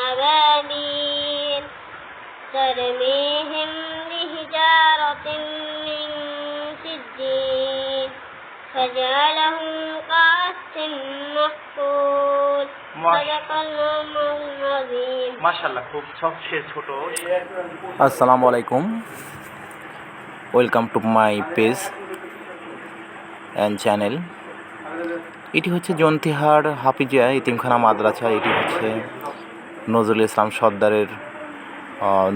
أبابيل ترميهم بحجارة من سجيل فجعلهم كعصف مأكول صدق الله العظيم মাশাআল্লাহ, খুব সবচেয়ে ছোট। আসসালামু আলাইকুম, welcome to my page and channel. এটি হচ্ছে জন্তিহার হাফিজিয়া ইতিমখানা মাদ্রাসা। এটি হচ্ছে নজরুল ইসলাম সর্দারের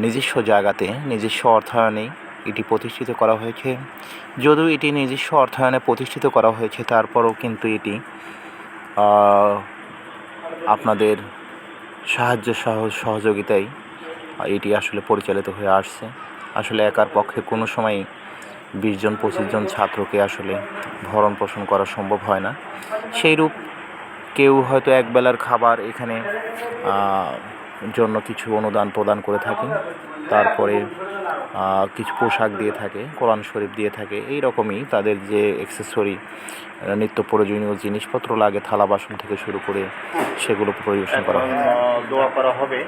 নিজস্ব জায়গাতে নিজস্ব অর্থায়নে এটি প্রতিষ্ঠিত করা হয়েছে। যদিও এটি নিজস্ব অর্থায়নে প্রতিষ্ঠিত করা হয়েছে, তারপরেও কিন্তু এটি আপনাদের সাহায্য সহযোগিতায় এটি আসলে পরিচালিত হয়ে আসছে। আসলে একার পক্ষে কোনো সময় 20 জন 25 জন ছাত্রকে আসলে ভরণ পোষণ করা সম্ভব হয় না। সেইরূপ কেউ হয়তো একবেলার খাবার এখানে জন্য কিছু অনুদান প্রদান করে থাকে, তারপরে কিছু পোশাক দিয়ে থাকে, কোরআন শরীফ দিয়ে থাকে। এই রকমই তাদের যে অ্যাক্সেসরি নিত্য প্রয়োজনীয় জিনিসপত্র লাগে, থালা বাসন থেকে শুরু করে সেগুলো পরিবেশন করা হয়। দোয়া করা হবে।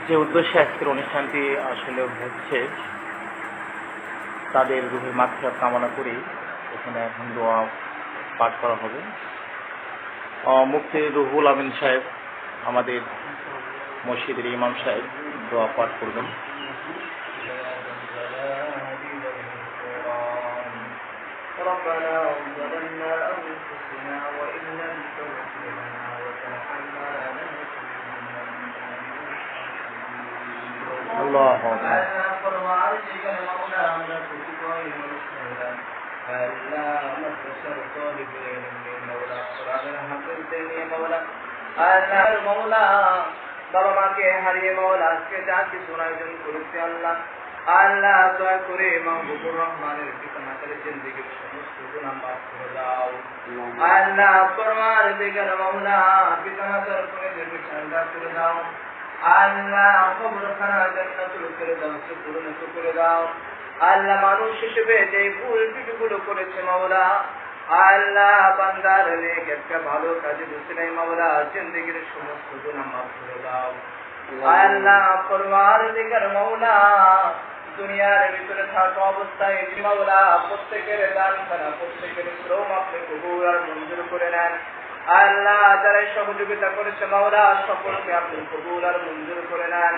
যে উদ্দেশ্যে আজকের অনুষ্ঠানটি আসলে হচ্ছে, তাদের রুহের মাগফিরাত কামনা করি এখানে এখন দোয়া পাঠ করা হবে। মুফতি রুহুল আমিন সাহেব, আমাদের মসজিদের ইমাম সাহেব, দোয়া পাঠ করবেন। ربنا ظلمنا أنفسنا وإن لم تغفر لنا وترحمنا لنكونن الله বাবা মাকে হারিয়ে মওলা আজকে যা কিছু আয়োজন করেছে আল্লাহ, আল্লাহ দয়া করে মাহবুবুর রহমানের পিতামাতার জিন্দেগির সমস্ত গুনাহ মাফ করে দাও। আল্লাহ পরওয়ারদিগার মাওলা পিতামাতার গুনাহের বিচারটা করে দাও। আল্লাহ কবরখানা জান্নাতুল ফেরদাউসে পরিণত করে দাও। আল্লাহ মানুষ হিসেবে যে ভুল ত্রুটিগুলো করেছে মাওলা, আল্লাহ বান্দার নেক একটা ভালো কাজে বসে নাই মাওলা, জিন্দেগির সমস্ত গুনাহ মাফ করে দাও। আল্লাহ পরওয়ারদিগার মাওলা দুনিয়ার ভিতরে থাকা অবস্থায় মাওলা প্রত্যেকের দান খানা, প্রত্যেকের শ্রম আপনি কবুল আর মঞ্জুর করে নেন। আল্লাহ যারা সহযোগিতা করেছে মাওলা সকলকে আপনি কবুল আর মঞ্জুর করে নেন।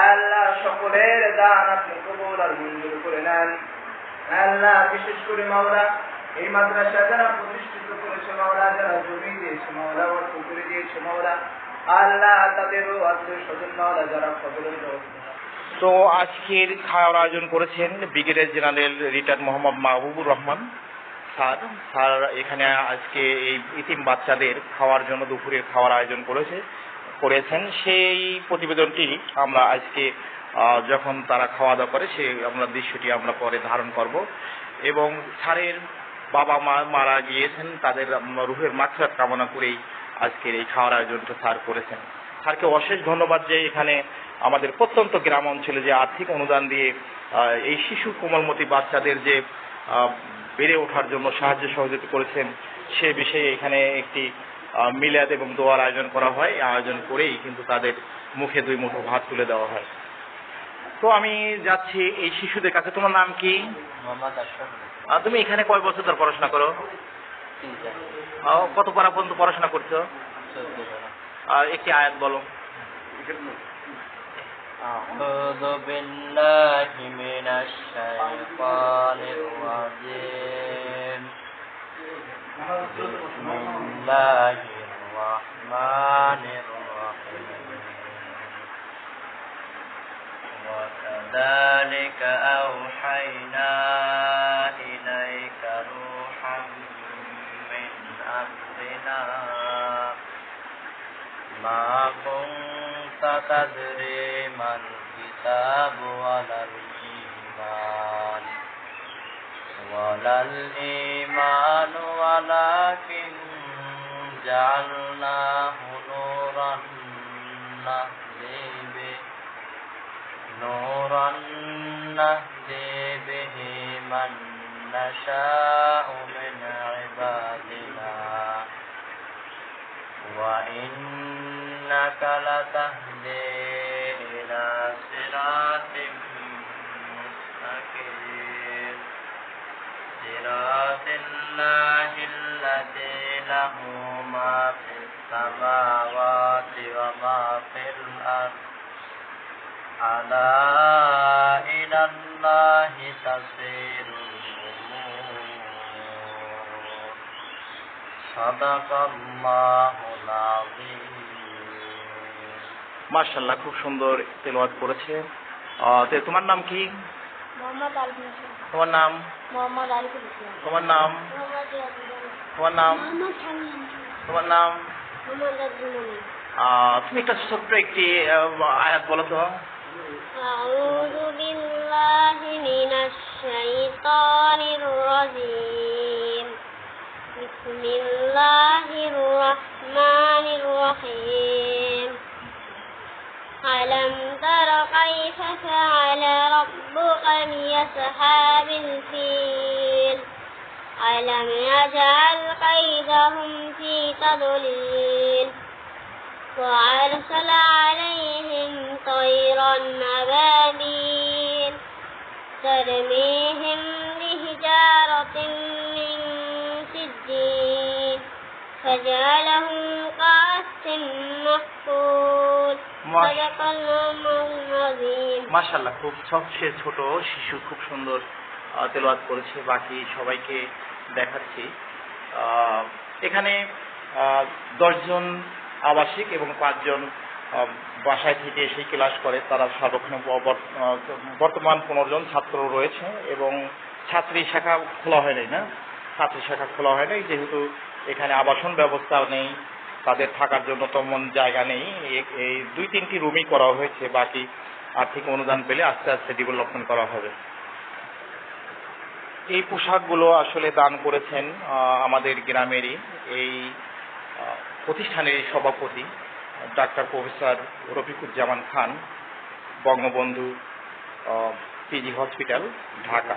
আল্লাহ সকলের দান আপনি কবুল আর মঞ্জুর করে নেন। আল্লাহ বিশেষ করে মাওলা এই মাদ্রাসা যারা প্রতিষ্ঠিত করেছে মাওলা, যারা জমি দিয়েছে মাওলা, অর্থ করে দিয়েছে মাওলা, আল্লাহ তাদেরও আত্মীয় স্বজন মাওলা যারা ফজলের ব্যবস্থা। তো আজকের খাওয়ার আয়োজন করেছেন brigadier general retired Mohammad Mahbubur Rahman sir এখানে আজকে এই ইতিম বাচ্চাদের খাওয়ার জন্য দুপুরের খাওয়ার আয়োজন করেছেন। সেই প্রতিবেদনটি আমরা আজকে যখন তারা খাওয়া দাওয়া করে আমরা দৃশ্যটি আমরা পরে ধারণ করব। এবং স্যারের বাবা মা মারা গিয়েছেন, তাদের রুহের মাগফিরাত কামনা করেই আজকের এই খাওয়ার আয়োজনটা স্যার করেছেন। স্যারকে অশেষ ধন্যবাদ যে এখানে আমাদের প্রত্যন্ত গ্রাম অঞ্চলে যে আর্থিক অনুদান দিয়ে এই শিশু কোমলমতি বাচ্চাদের যে বেড়ে ওঠার জন্য সাহায্য সহযোগিতা করেছেন, সে বিষয়ে এখানে একটি মিলাদ এবং দোয়ার আয়োজন করা হয়। আয়োজন করেই কিন্তু তাদের মুখে 2 মুঠো ভাত তুলে দেওয়া হয়। তো আমি যাচ্ছি এই শিশুদের কাছে। তোমার নাম কি? মোহাম্মদ আশরাফ। তুমি এখানে কয় বছর ধরে পড়াশোনা করো? কত পারা পর্যন্ত পড়াশোনা করছো? একটি আয়াত বলো। أعوذ بالله من الشيطان الرجيم بسم الله الرحمن الرحيم وكذلك أوحينا إليك روحا من أمرنا ما كنت تدري ما الكتاب ولا الإيمان ولكن جعلناه نورا نهدي به من نشاء من عبادنا وإنك لتهدي إلى صراط مستقيم صراط الله الذي له ما في السماوات وما في الأرض ألا إلى الله تصير الأمور صدق الله العظيم মাশাআল্লাহ, খুব সুন্দর তেলাওয়াত করেছে। তো তোমার নাম কি? মোহাম্মদ আরিফুল ইসলাম। তোমার নাম? মোহাম্মদ আরিফুল ইসলাম। তোমার নাম? মোহাম্মদ ইয়াসিন। তোমার নাম? মোহাম্মদ শামীম। তোমার নাম? মোহাম্মদ আব্দুল মনির। তুমি একটা ছোট্ট একটি আয়াত বলো তো। أعوذ بالله من الشيطان الرجيم بسم الله الرحمن الرحيم ألم تر كيف فعل ربك بأصحاب الفيل ألم يجعل كيدهم في تضليل وأرسل عليهم طيرا أبابيل ترميهم بحجارة من سجيل فجعلهم كعصف مأكول صدق الله العظيم মাশাআল্লাহ, খুব সবচেয়ে ছোট শিশু খুব সুন্দর তেলাওয়াত করেছে। বাকি সবাইকে দেখাচ্ছি। এখানে 10 জন আবাসিক এবং 5 জন বাসায় থেকে এসে ক্লাস করে। তারা সর্বক্ষণে বর্তমান 15 জন ছাত্র রয়েছে এবং ছাত্রী শাখা খোলা হয় নাই, না ছাত্রী শাখা খোলা হয় নাই, যেহেতু এখানে আবাসন ব্যবস্থা নেই, তাদের থাকার জন্য তেমন জায়গা নেই। এই 2-3টি রুমই করা হয়েছে। বাকি আর্থিক অনুদান পেলে আস্তে আস্তে ডেভেলপমেন্ট করা হবে। এই পোশাকগুলো আসলে দান করেছেন আমাদের গ্রামেরই এই প্রতিষ্ঠানের সভাপতি ডাক্তার প্রফেসর রফিকুজ্জামান খান, বঙ্গবন্ধু পিজি হসপিটাল, ঢাকা।